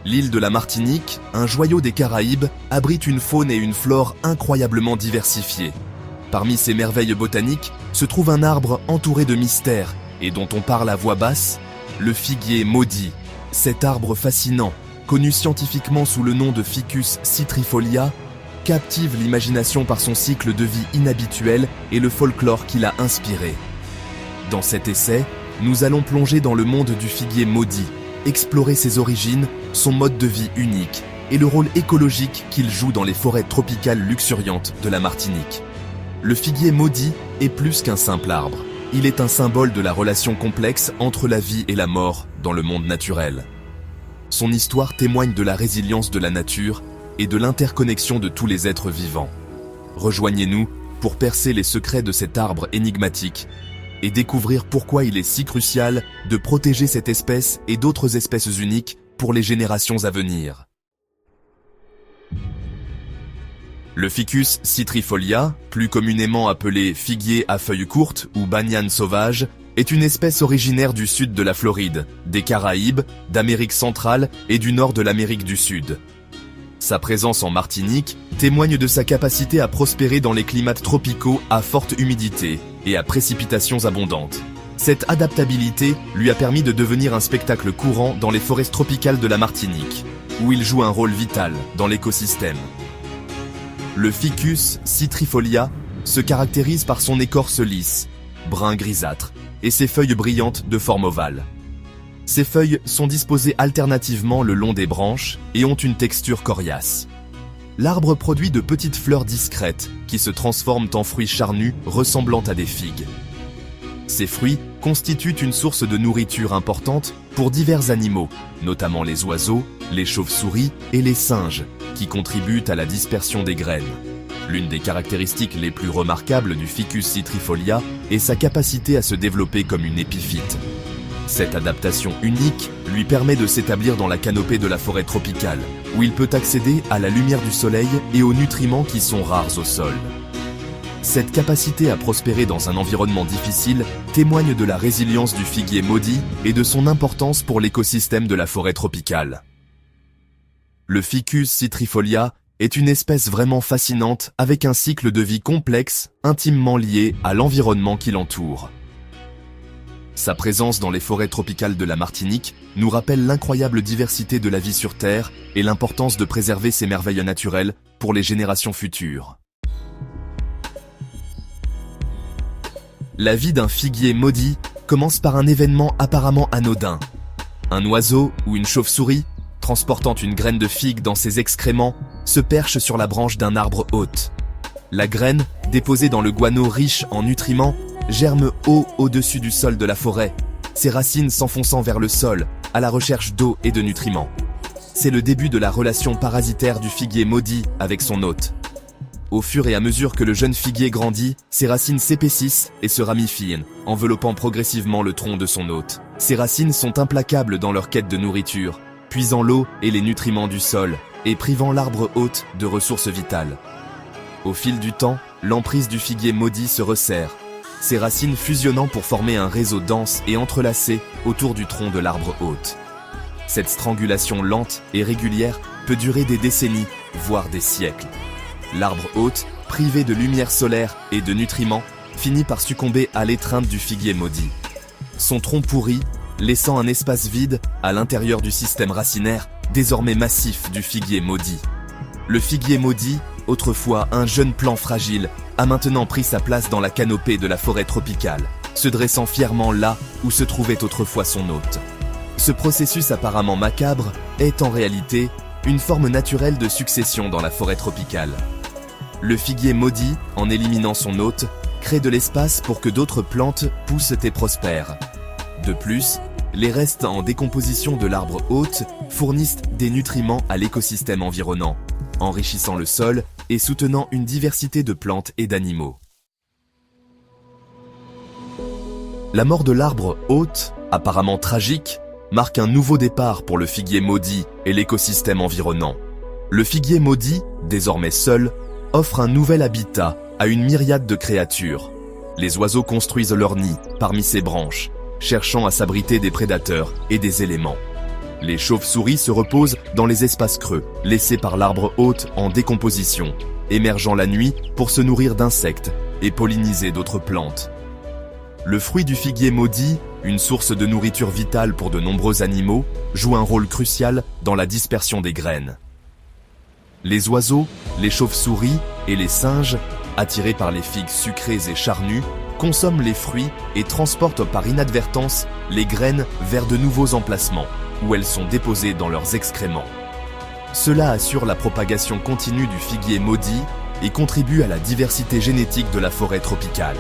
L'île de la Martinique, un joyau des Caraïbes, abrite une faune et une flore incroyablement diversifiées. Parmi ces merveilles botaniques se trouve un arbre entouré de mystères et dont on parle à voix basse, le figuier maudit. Cet arbre fascinant, connu scientifiquement sous le nom de Ficus citrifolia, captive l'imagination par son cycle de vie inhabituel et le folklore qu'il a inspiré. Dans cet essai, nous allons plonger dans le monde du figuier maudit, explorer ses origines, son mode de vie unique et le rôle écologique qu'il joue dans les forêts tropicales luxuriantes de la Martinique. Le figuier maudit est plus qu'un simple arbre. Il est un symbole de la relation complexe entre la vie et la mort dans le monde naturel. Son histoire témoigne de la résilience de la nature et de l'interconnexion de tous les êtres vivants. Rejoignez-nous pour percer les secrets de cet arbre énigmatique et découvrir pourquoi il est si crucial de protéger cette espèce et d'autres espèces uniques pour les générations à venir. Le Ficus citrifolia, plus communément appelé figuier à feuilles courtes ou banyan sauvage, est une espèce originaire du sud de la Floride, des Caraïbes, d'Amérique centrale et du nord de l'Amérique du Sud. Sa présence en Martinique témoigne de sa capacité à prospérer dans les climats tropicaux à forte humidité et à précipitations abondantes. Cette adaptabilité lui a permis de devenir un spectacle courant dans les forêts tropicales de la Martinique, où il joue un rôle vital dans l'écosystème. Le Ficus citrifolia se caractérise par son écorce lisse, brun grisâtre, et ses feuilles brillantes de forme ovale. Ces feuilles sont disposées alternativement le long des branches et ont une texture coriace. L'arbre produit de petites fleurs discrètes qui se transforment en fruits charnus ressemblant à des figues. Ces fruits constituent une source de nourriture importante pour divers animaux, notamment les oiseaux, les chauves-souris et les singes, qui contribuent à la dispersion des graines. L'une des caractéristiques les plus remarquables du Ficus citrifolia est sa capacité à se développer comme une épiphyte. Cette adaptation unique lui permet de s'établir dans la canopée de la forêt tropicale, où il peut accéder à la lumière du soleil et aux nutriments qui sont rares au sol. Cette capacité à prospérer dans un environnement difficile témoigne de la résilience du figuier maudit et de son importance pour l'écosystème de la forêt tropicale. Le Ficus citrifolia est une espèce vraiment fascinante avec un cycle de vie complexe, intimement lié à l'environnement qui l'entoure. Sa présence dans les forêts tropicales de la Martinique nous rappelle l'incroyable diversité de la vie sur Terre et l'importance de préserver ces merveilles naturelles pour les générations futures. La vie d'un figuier maudit commence par un événement apparemment anodin. Un oiseau ou une chauve-souris, transportant une graine de figue dans ses excréments, se perche sur la branche d'un arbre hôte. La graine, déposée dans le guano riche en nutriments, germe haut au-dessus du sol de la forêt, ses racines s'enfonçant vers le sol, à la recherche d'eau et de nutriments. C'est le début de la relation parasitaire du figuier maudit avec son hôte. Au fur et à mesure que le jeune figuier grandit, ses racines s'épaississent et se ramifient, enveloppant progressivement le tronc de son hôte. Ces racines sont implacables dans leur quête de nourriture, puisant l'eau et les nutriments du sol, et privant l'arbre hôte de ressources vitales. Au fil du temps, l'emprise du figuier maudit se resserre, ses racines fusionnant pour former un réseau dense et entrelacé autour du tronc de l'arbre hôte. Cette strangulation lente et régulière peut durer des décennies, voire des siècles. L'arbre hôte, privé de lumière solaire et de nutriments, finit par succomber à l'étreinte du figuier maudit. Son tronc pourrit, laissant un espace vide à l'intérieur du système racinaire, désormais massif du figuier maudit. Le figuier maudit, autrefois un jeune plant fragile, a maintenant pris sa place dans la canopée de la forêt tropicale, se dressant fièrement là où se trouvait autrefois son hôte. Ce processus apparemment macabre est en réalité une forme naturelle de succession dans la forêt tropicale. Le figuier maudit, en éliminant son hôte, crée de l'espace pour que d'autres plantes poussent et prospèrent. De plus, les restes en décomposition de l'arbre hôte fournissent des nutriments à l'écosystème environnant, enrichissant le sol et soutenant une diversité de plantes et d'animaux. La mort de l'arbre hôte, apparemment tragique, marque un nouveau départ pour le figuier maudit et l'écosystème environnant. Le figuier maudit, désormais seul, offre un nouvel habitat à une myriade de créatures. Les oiseaux construisent leur nid parmi ses branches, cherchant à s'abriter des prédateurs et des éléments. Les chauves-souris se reposent dans les espaces creux, laissés par l'arbre hôte en décomposition, émergeant la nuit pour se nourrir d'insectes et polliniser d'autres plantes. Le fruit du figuier maudit, une source de nourriture vitale pour de nombreux animaux, joue un rôle crucial dans la dispersion des graines. Les oiseaux, les chauves-souris et les singes, attirés par les figues sucrées et charnues, consomment les fruits et transportent par inadvertance les graines vers de nouveaux emplacements, où elles sont déposées dans leurs excréments. Cela assure la propagation continue du figuier maudit et contribue à la diversité génétique de la forêt tropicale.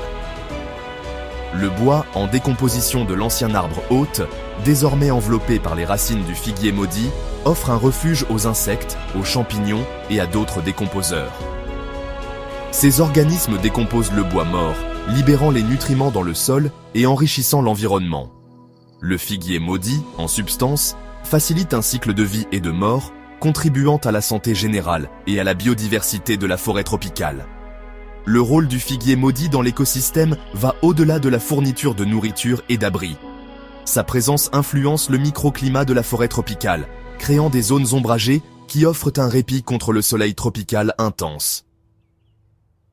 Le bois en décomposition de l'ancien arbre hôte, désormais enveloppé par les racines du figuier maudit, offre un refuge aux insectes, aux champignons et à d'autres décomposeurs. Ces organismes décomposent le bois mort, libérant les nutriments dans le sol et enrichissant l'environnement. Le figuier maudit, en substance, facilite un cycle de vie et de mort, contribuant à la santé générale et à la biodiversité de la forêt tropicale. Le rôle du figuier maudit dans l'écosystème va au-delà de la fourniture de nourriture et d'abri. Sa présence influence le microclimat de la forêt tropicale, créant des zones ombragées qui offrent un répit contre le soleil tropical intense.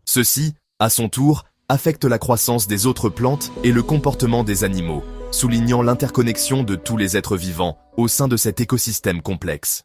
Ceci, à son tour, affecte la croissance des autres plantes et le comportement des animaux, soulignant l'interconnexion de tous les êtres vivants au sein de cet écosystème complexe.